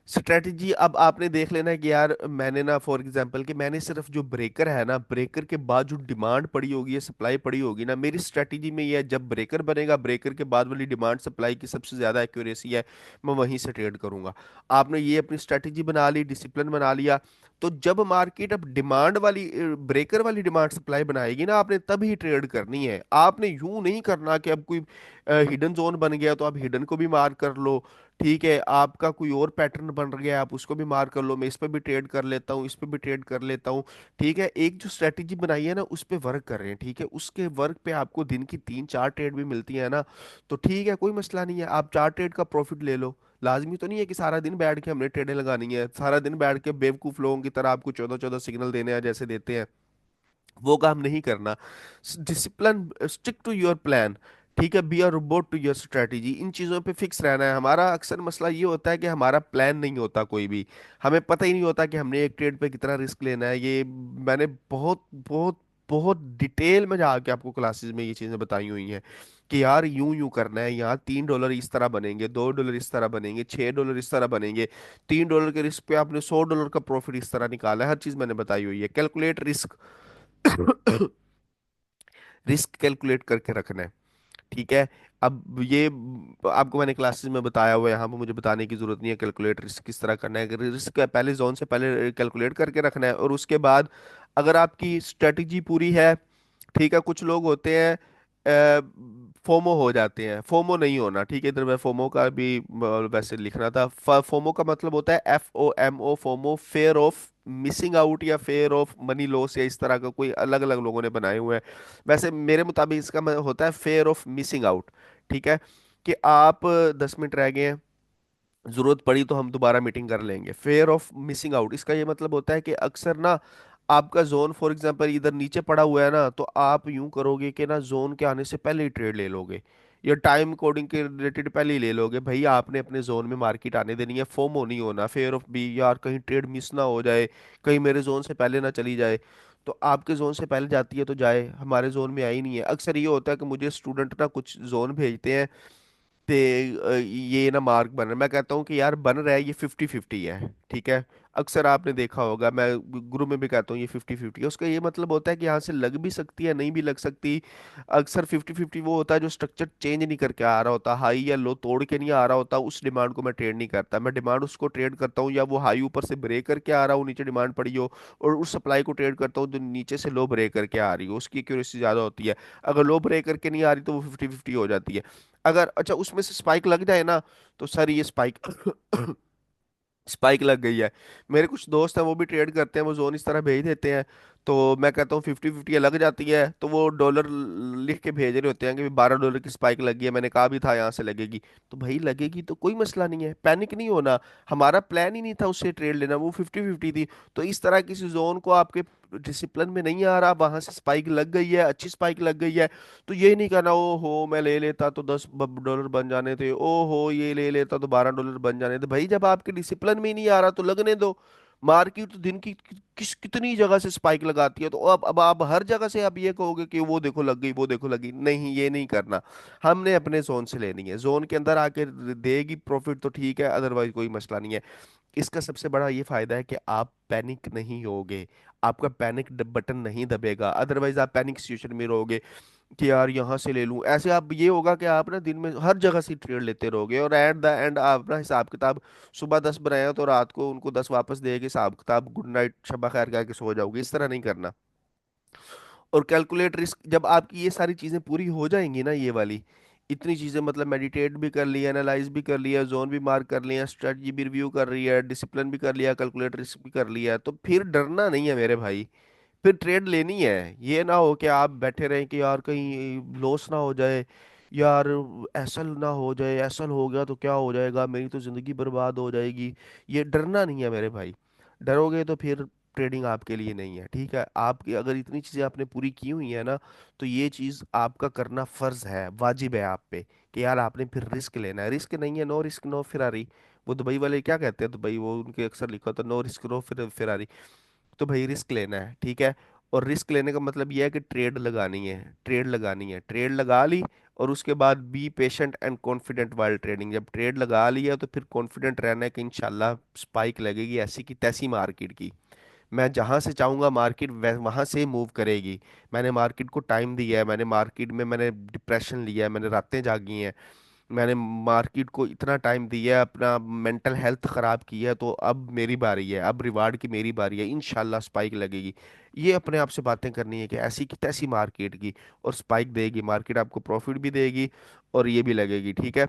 स्ट्रेटजी अब आपने देख लेना है कि यार मैंने ना फॉर एग्जांपल कि मैंने सिर्फ जो ब्रेकर है ना, ब्रेकर के बाद जो डिमांड पड़ी होगी या सप्लाई पड़ी होगी ना, मेरी स्ट्रेटजी में ये है, जब ब्रेकर बनेगा ब्रेकर के बाद वाली डिमांड सप्लाई की सबसे ज़्यादा एक्यूरेसी है, मैं वहीं से ट्रेड करूंगा। आपने ये अपनी स्ट्रेटजी बना ली, डिसिप्लिन बना लिया। तो जब मार्केट अब डिमांड वाली, ब्रेकर वाली डिमांड सप्लाई बनाएगी ना, आपने तभी ट्रेड करनी है। आपने यूं नहीं करना कि अब कोई हिडन जोन बन गया तो आप हिडन को भी मार्क कर लो। ठीक है, आपका कोई और पैटर्न बन गया है, आप उसको भी मार्क कर लो, मैं इस पे भी ट्रेड कर लेता हूँ, इस पे भी ट्रेड कर लेता हूँ। ठीक है, एक जो स्ट्रेटेजी बनाई है ना उस पे वर्क कर रहे हैं। ठीक है, उसके वर्क पे आपको दिन की 3 4 ट्रेड भी मिलती है ना, तो ठीक है, कोई मसला नहीं है, आप 4 ट्रेड का प्रॉफिट ले लो। लाजमी तो नहीं है कि सारा दिन बैठ के हमने ट्रेडें लगानी है, सारा दिन बैठ के बेवकूफ लोगों की तरह आपको 14 14 सिग्नल देने हैं जैसे देते हैं, वो काम नहीं करना। Discipline, stick to your plan. ठीक है, be a robot to your strategy, इन चीज़ों पे फिक्स रहना है। हमारा अक्सर मसला ये होता है कि हमारा प्लान नहीं होता कोई भी, हमें पता ही नहीं होता कि हमने एक ट्रेड पे कितना रिस्क लेना है। ये मैंने बहुत बहुत बहुत डिटेल में जाके आपको क्लासेस में ये चीज़ें बताई हुई हैं कि यार यूं यूं करना है, यहाँ $3 इस तरह बनेंगे, $2 इस तरह बनेंगे, $6 इस तरह बनेंगे, $3 के रिस्क पे आपने $100 का प्रॉफिट इस तरह निकाला है। हर चीज़ मैंने बताई हुई है, कैलकुलेट रिस्क। रिस्क कैलकुलेट करके रखना है। ठीक है। अब ये आपको मैंने क्लासेस में बताया हुआ है, यहाँ पे मुझे बताने की जरूरत नहीं है कैलकुलेट रिस्क किस तरह करना है। रिस्क पहले जोन से पहले कैलकुलेट करके रखना है, और उसके बाद अगर आपकी स्ट्रेटजी पूरी है, ठीक है। कुछ लोग होते हैं फोमो हो जाते हैं, फोमो नहीं होना, ठीक है। इधर मैं फोमो का भी वैसे लिखना था। फोमो का मतलब होता है FOMO, FOMO, fair of missing out या फेयर ऑफ मनी लॉस, या इस तरह का कोई अलग अलग लोगों ने बनाए हुए हैं। वैसे मेरे मुताबिक इसका होता है फेयर ऑफ मिसिंग आउट, ठीक है। कि आप 10 मिनट रह गए हैं, जरूरत पड़ी तो हम दोबारा मीटिंग कर लेंगे। फेयर ऑफ मिसिंग आउट, इसका ये मतलब होता है कि अक्सर ना आपका जोन फॉर एग्जांपल इधर नीचे पड़ा हुआ है ना, तो आप यूं करोगे कि ना जोन के आने से पहले ही ट्रेड ले लोगे, या टाइम कोडिंग के रिलेटेड पहले ही ले लोगे। भाई आपने अपने जोन में मार्केट आने देनी है, फोमो नहीं होना, फेयर ऑफ बी, यार कहीं ट्रेड मिस ना हो जाए, कहीं मेरे जोन से पहले ना चली जाए। तो आपके जोन से पहले जाती है तो जाए, हमारे जोन में आई नहीं है। अक्सर ये होता है कि मुझे स्टूडेंट ना कुछ जोन भेजते हैं, ते ये ना मार्क बन रहा है। मैं कहता हूँ कि यार बन रहा है, ये 50-50 है, ठीक है। अक्सर आपने देखा होगा, मैं ग्रुप में भी कहता हूँ ये 50-50 है। उसका ये मतलब होता है कि यहाँ से लग भी सकती है, नहीं भी लग सकती। अक्सर 50-50 वो होता है जो स्ट्रक्चर चेंज नहीं करके आ रहा होता, हाई या लो तोड़ के नहीं आ रहा होता, उस डिमांड को मैं ट्रेड नहीं करता। मैं डिमांड उसको ट्रेड करता हूँ, या वो हाई ऊपर से ब्रेक करके आ रहा हो, नीचे डिमांड पड़ी हो, और उस सप्लाई को ट्रेड करता हूँ जो नीचे से लो ब्रेक करके आ रही हो, उसकी एक्यूरेसी ज़्यादा होती है। अगर लो ब्रेक करके नहीं आ रही तो वो 50-50 हो जाती है। अगर अच्छा उसमें से स्पाइक लग जाए ना, तो सर ये स्पाइक स्पाइक लग गई है। मेरे कुछ दोस्त हैं वो भी ट्रेड करते हैं, वो जोन इस तरह भेज देते हैं। तो मैं कहता हूँ 50-50 लग जाती है, तो वो डॉलर लिख के भेज रहे होते हैं कि $12 की स्पाइक लगी है, मैंने कहा भी था यहाँ से लगेगी। तो भाई लगेगी तो कोई मसला नहीं है, पैनिक नहीं होना। हमारा प्लान ही नहीं था उससे ट्रेड लेना, वो 50-50 थी। तो इस तरह किसी जोन को आपके डिसिप्लिन में नहीं आ रहा, वहां से स्पाइक लग गई है, अच्छी स्पाइक लग गई है, तो ये नहीं कहना ओ हो मैं ले लेता तो $10 बन जाने थे, ओ हो ये ले लेता तो $12 बन जाने थे। भाई जब आपके डिसिप्लिन में ही नहीं आ रहा तो लगने दो। मार्केट तो दिन की कितनी जगह से स्पाइक लगाती है, तो अब आप हर जगह से आप ये कहोगे कि वो देखो लग गई, वो देखो लगी, नहीं ये नहीं करना। हमने अपने जोन से लेनी है, जोन के अंदर आके देगी प्रॉफिट तो ठीक है, अदरवाइज कोई मसला नहीं है। इसका सबसे बड़ा ये फायदा है कि आप पैनिक नहीं होगे, आपका पैनिक बटन नहीं दबेगा। अदरवाइज आप पैनिक सिचुएशन में रहोगे कि यार यहाँ से ले लूं, ऐसे आप ये होगा कि आप ना दिन में हर जगह से ट्रेड लेते रहोगे, और एट द एंड आप ना हिसाब किताब सुबह 10 बनाए हो तो रात को उनको 10 वापस दे के हिसाब किताब गुड नाइट शब्बा खैर कह के सो जाओगे। इस तरह नहीं करना। और कैलकुलेट रिस्क, जब आपकी ये सारी चीजें पूरी हो जाएंगी ना, ये वाली इतनी चीजें, मतलब मेडिटेट भी कर लिया, एनालाइज भी कर लिया, जोन भी मार्क कर लिया, स्ट्रेटजी भी रिव्यू कर रही है, डिसिप्लिन भी कर लिया, कैलकुलेट रिस्क भी कर लिया, तो फिर डरना नहीं है मेरे भाई। फिर ट्रेड लेनी है। ये ना हो कि आप बैठे रहें कि यार कहीं लॉस ना हो जाए, यार ऐसल ना हो जाए, ऐसल हो गया तो क्या हो जाएगा, मेरी तो जिंदगी बर्बाद हो जाएगी। ये डरना नहीं है मेरे भाई। डरोगे तो फिर ट्रेडिंग आपके लिए नहीं है, ठीक है। आपकी अगर इतनी चीजें आपने पूरी की हुई है ना, तो ये चीज आपका करना फर्ज है, वाजिब है आप पे, कि यार आपने फिर रिस्क लेना है। रिस्क नहीं है, नो रिस्क नो फिरारी। वो दुबई वाले क्या कहते हैं, दुबई वो उनके अक्सर लिखा होता है नो रिस्क नो फिरारी। तो भाई रिस्क लेना है, ठीक है। और रिस्क लेने का मतलब यह है कि ट्रेड लगानी है, ट्रेड लगानी है, ट्रेड लगा ली। और उसके बाद be patient and confident while trading, जब ट्रेड लगा लिया तो फिर कॉन्फिडेंट रहना है कि इंशाल्लाह स्पाइक लगेगी ऐसी की तैसी मार्केट की। मैं जहां से चाहूंगा मार्केट वहां से मूव करेगी। मैंने मार्केट को टाइम दिया है, मैंने मार्केट में मैंने डिप्रेशन लिया है, मैंने रातें जागी हैं, मैंने मार्केट को इतना टाइम दिया है, अपना मेंटल हेल्थ खराब की है, तो अब मेरी बारी है, अब रिवार्ड की मेरी बारी है, इंशाल्लाह स्पाइक लगेगी। ये अपने आप से बातें करनी है कि ऐसी की तैसी मार्केट की, और स्पाइक देगी मार्केट, आपको प्रॉफिट भी देगी और ये भी लगेगी, ठीक है।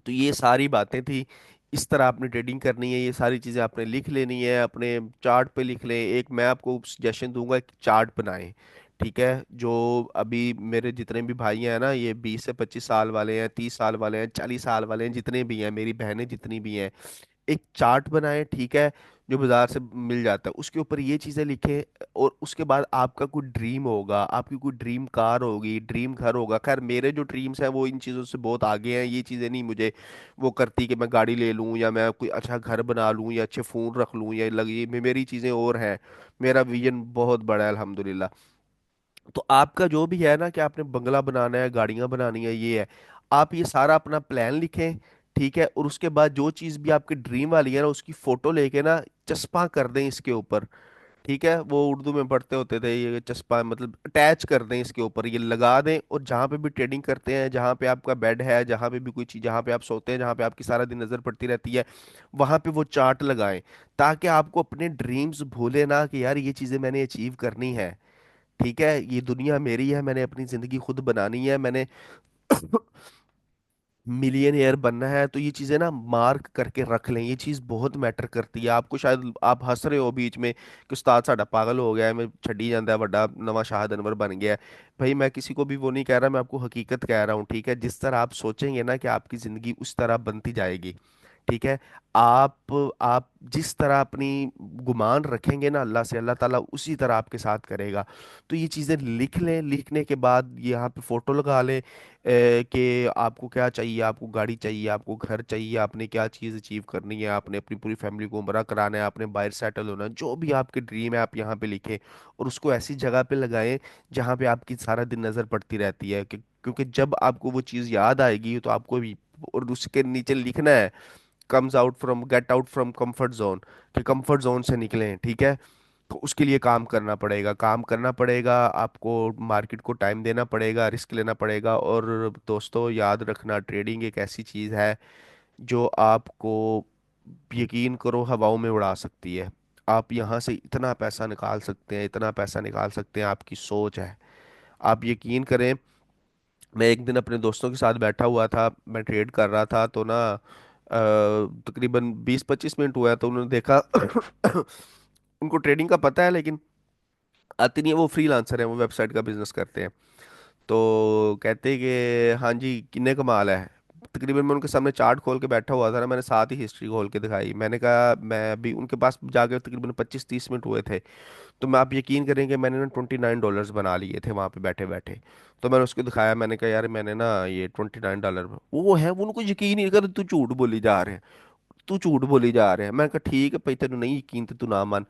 तो ये सारी बातें थी। इस तरह आपने ट्रेडिंग करनी है, ये सारी चीज़ें आपने लिख लेनी है, अपने चार्ट पे लिख लें। एक मैं आपको सजेशन दूंगा, एक चार्ट बनाएं, ठीक है। जो अभी मेरे जितने भी भाई हैं ना, ये 20 से 25 साल वाले हैं, 30 साल वाले हैं, 40 साल वाले हैं, जितने भी हैं, मेरी बहनें जितनी भी हैं, एक चार्ट बनाएं, ठीक है। जो बाजार से मिल जाता है उसके ऊपर ये चीजें लिखें। और उसके बाद आपका कोई ड्रीम होगा, आपकी कोई ड्रीम कार होगी, ड्रीम घर होगा। खैर मेरे जो ड्रीम्स हैं वो इन चीज़ों से बहुत आगे हैं, ये चीज़ें नहीं मुझे वो करती कि मैं गाड़ी ले लूं, या मैं कोई अच्छा घर बना लूं, या अच्छे फ़ोन रख लूं, या लगी मेरी चीज़ें और हैं। मेरा विजन बहुत बड़ा है अल्हम्दुलिल्लाह। तो आपका जो भी है ना कि आपने बंगला बनाना है, गाड़ियां बनानी है, ये है, आप ये सारा अपना प्लान लिखें, ठीक है। और उसके बाद जो चीज़ भी आपकी ड्रीम वाली है ना, उसकी फोटो लेके ना चस्पा कर दें इसके ऊपर, ठीक है, वो उर्दू में पढ़ते होते थे, ये चस्पा मतलब अटैच कर दें इसके ऊपर, ये लगा दें, और जहाँ पे भी ट्रेडिंग करते हैं, जहाँ पे आपका बेड है, जहाँ पे भी कोई चीज़, जहाँ पे आप सोते हैं, जहाँ पे आपकी सारा दिन नज़र पड़ती रहती है, वहाँ पे वो चार्ट लगाएं, ताकि आपको अपने ड्रीम्स भूले ना कि यार ये चीज़ें मैंने अचीव करनी है। ठीक है, ये दुनिया मेरी है, मैंने अपनी ज़िंदगी खुद बनानी है, मैंने मिलियनेयर बनना है। तो ये चीजें ना मार्क करके रख लें, ये चीज बहुत मैटर करती है आपको। शायद आप हंस रहे हो बीच में कि उस्ताद साडा पागल हो गया है, मैं छड़ी ਜਾਂਦਾ ਵੱਡਾ नवा शाहद अनवर बन गया है। भाई मैं किसी को भी वो नहीं कह रहा, मैं आपको हकीकत कह रहा हूँ। ठीक है, जिस तरह आप सोचेंगे ना कि आपकी जिंदगी उस तरह बनती जाएगी। ठीक है, आप जिस तरह अपनी गुमान रखेंगे ना अल्लाह से, अल्लाह ताला उसी तरह आपके साथ करेगा। तो ये चीज़ें लिख लें, लिखने के बाद यहाँ पे फोटो लगा लें कि आपको क्या चाहिए, आपको गाड़ी चाहिए, आपको घर चाहिए, आपने क्या चीज़ अचीव करनी है, आपने अपनी पूरी फैमिली को उम्रा कराना है, आपने बाहर सेटल होना है, जो भी आपके ड्रीम है आप यहाँ पे लिखें। और उसको ऐसी जगह पे लगाएं जहाँ पे आपकी सारा दिन नज़र पड़ती रहती है, क्योंकि जब आपको वो चीज़ याद आएगी तो आपको भी, और उसके नीचे लिखना है comes out from, get out from comfort zone, कि कंफर्ट जोन से निकलें। ठीक है, तो उसके लिए काम करना पड़ेगा, काम करना पड़ेगा आपको, मार्केट को टाइम देना पड़ेगा, रिस्क लेना पड़ेगा। और दोस्तों याद रखना, ट्रेडिंग एक ऐसी चीज़ है जो आपको, यकीन करो, हवाओं में उड़ा सकती है। आप यहाँ से इतना पैसा निकाल सकते हैं, इतना पैसा निकाल सकते हैं, आपकी सोच है। आप यकीन करें, मैं एक दिन अपने दोस्तों के साथ बैठा हुआ था, मैं ट्रेड कर रहा था, तो ना तकरीबन 20-25 मिनट हुआ तो उन्होंने देखा उनको ट्रेडिंग का पता है लेकिन आती नहीं है, वो फ्रीलांसर हैं, वो वेबसाइट का बिजनेस करते हैं। तो कहते कि हाँ जी कितने का माल है। तकरीबन मैं उनके सामने चार्ट खोल के बैठा हुआ था ना, मैंने साथ ही हिस्ट्री खोल के दिखाई, मैंने कहा, मैं अभी उनके पास जाके तकरीबन 25-30 मिनट हुए थे, तो मैं, आप यकीन करेंगे, मैंने ना $29 बना लिए थे वहाँ पे बैठे बैठे। तो मैंने उसको दिखाया, मैंने कहा यार मैंने ना ये $29, वो है, वो उनको यकीन ही नहीं कर, तू झूठ बोली जा रहे हैं, तू झूठ बोली जा रहे हैं। मैं कहा ठीक है भाई, तेन नहीं यकीन तो तू ना मान।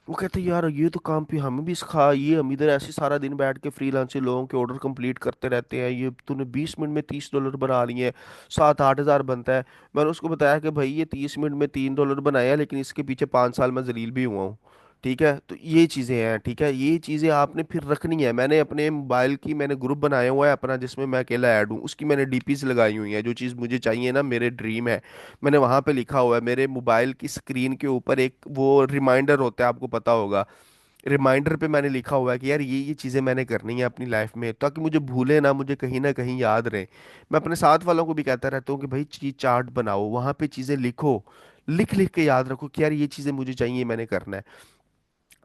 वो कहते यार ये तो काम पे हमें भी सिखा, ये हम इधर ऐसे सारा दिन बैठ के फ्रीलांसर लोगों के ऑर्डर कंप्लीट करते रहते हैं, ये तूने 20 मिनट में $30 बना लिए हैं, 7-8 हज़ार बनता है। मैंने उसको बताया कि भाई ये 30 मिनट में $3 बनाया, लेकिन इसके पीछे 5 साल मैं जलील भी हुआ हूँ। ठीक है, तो ये चीज़ें हैं। ठीक है, ये चीज़ें आपने फिर रखनी है। मैंने अपने मोबाइल की, मैंने ग्रुप बनाया हुआ है अपना, जिसमें मैं अकेला ऐड हूँ, उसकी मैंने डीपीज लगाई हुई है, जो चीज़ मुझे चाहिए ना, मेरे ड्रीम है, मैंने वहां पे लिखा हुआ है। मेरे मोबाइल की स्क्रीन के ऊपर एक वो रिमाइंडर होता है, आपको पता होगा, रिमाइंडर पे मैंने लिखा हुआ है कि यार ये चीज़ें मैंने करनी है अपनी लाइफ में, ताकि मुझे भूले ना, मुझे कहीं ना कहीं याद रहे। मैं अपने साथ वालों को भी कहता रहता हूँ कि भाई चीज चार्ट बनाओ, वहां पे चीज़ें लिखो, लिख लिख के याद रखो कि यार ये चीज़ें मुझे चाहिए, मैंने करना है।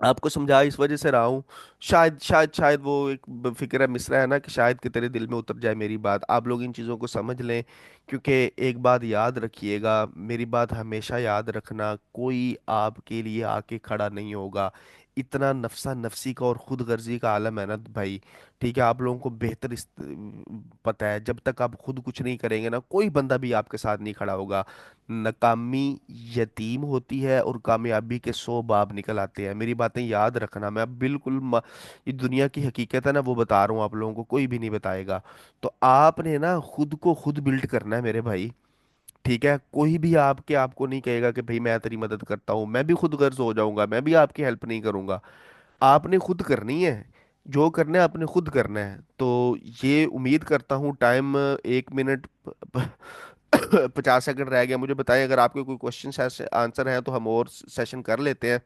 आपको समझा इस वजह से रहा हूँ। शायद वो एक फिक्र मिसरा है ना, कि शायद कि तेरे दिल में उतर जाए मेरी बात, आप लोग इन चीज़ों को समझ लें। क्योंकि एक बात याद रखिएगा, मेरी बात हमेशा याद रखना, कोई आपके लिए आके खड़ा नहीं होगा। इतना नफसा नफसी का और खुद गर्जी का आलम है ना भाई। ठीक है, आप लोगों को बेहतर पता है, जब तक आप खुद कुछ नहीं करेंगे ना, कोई बंदा भी आपके साथ नहीं खड़ा होगा। नाकामी यतीम होती है और कामयाबी के 100 बाब निकल आते हैं। मेरी बातें याद रखना, मैं बिल्कुल ये दुनिया की हकीकत है ना, वो बता रहा हूँ आप लोगों को, कोई भी नहीं बताएगा। तो आपने ना खुद को खुद बिल्ड करना है मेरे भाई। ठीक है, कोई भी आपके आपको नहीं कहेगा कि भाई मैं तेरी मदद करता हूँ, मैं भी खुद गर्ज हो जाऊंगा, मैं भी आपकी हेल्प नहीं करूंगा। आपने खुद करनी है, जो करना है आपने खुद करना है। तो ये उम्मीद करता हूँ, टाइम 1 मिनट 50 सेकंड रह गया, मुझे बताएं अगर आपके कोई क्वेश्चन आंसर हैं तो हम और सेशन कर लेते हैं।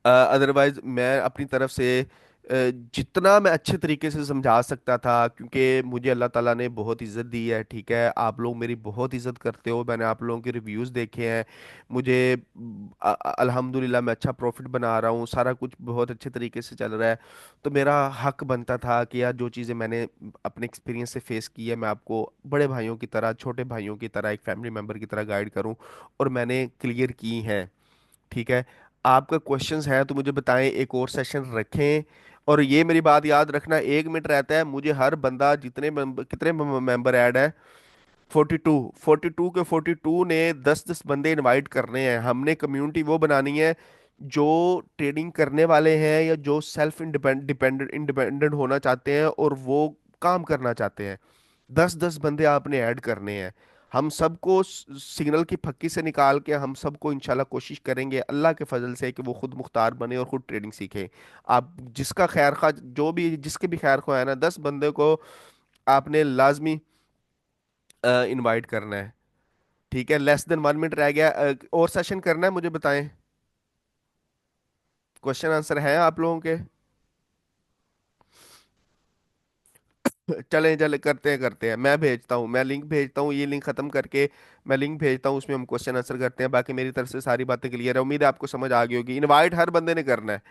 अदरवाइज मैं अपनी तरफ से जितना मैं अच्छे तरीके से समझा सकता था, क्योंकि मुझे अल्लाह ताला ने बहुत इज़्ज़त दी है। ठीक है, आप लोग मेरी बहुत इज़्ज़त करते हो, मैंने आप लोगों के रिव्यूज़ देखे हैं। मुझे अल्हम्दुलिल्लाह मैं अच्छा प्रॉफिट बना रहा हूँ, सारा कुछ बहुत अच्छे तरीके से चल रहा है। तो मेरा हक बनता था कि यार जो चीज़ें मैंने अपने एक्सपीरियंस से फेस की है, मैं आपको बड़े भाइयों की तरह, छोटे भाइयों की तरह, एक फैमिली मेम्बर की तरह गाइड करूँ, और मैंने क्लियर की हैं। ठीक है, आपका क्वेश्चंस है तो मुझे बताएं, एक और सेशन रखें। और ये मेरी बात याद रखना, 1 मिनट रहता है, मुझे हर बंदा, जितने कितने मेंबर ऐड है, 42, 42 के 42 ने 10-10 बंदे इनवाइट करने हैं। हमने कम्युनिटी वो बनानी है जो ट्रेडिंग करने वाले हैं, या जो सेल्फ इंडिपेंडेंट इंडिपेंडेंट होना चाहते हैं और वो काम करना चाहते हैं। 10-10 बंदे आपने ऐड करने हैं। हम सबको सिग्नल की फक्की से निकाल के हम सबको इंशाल्लाह कोशिश करेंगे अल्लाह के फजल से कि वो खुद मुख्तार बने और खुद ट्रेडिंग सीखे। आप जिसका खैर खा जो भी जिसके भी खैर खा है ना, 10 बंदे को आपने लाजमी इनवाइट करना है। ठीक है, लेस देन 1 मिनट रह गया, और सेशन करना है मुझे बताएं। क्वेश्चन आंसर है आप लोगों के? चलें चले, करते हैं, मैं भेजता हूँ, मैं लिंक भेजता हूँ, ये लिंक खत्म करके मैं लिंक भेजता हूँ, उसमें हम क्वेश्चन आंसर करते हैं। बाकी मेरी तरफ से सारी बातें क्लियर है, उम्मीद है आपको समझ आ गई होगी। इनवाइट हर बंदे ने करना है।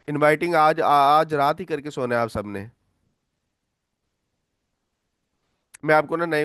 इनवाइटिंग आज रात ही करके सोना है आप सबने। मैं आपको ना नए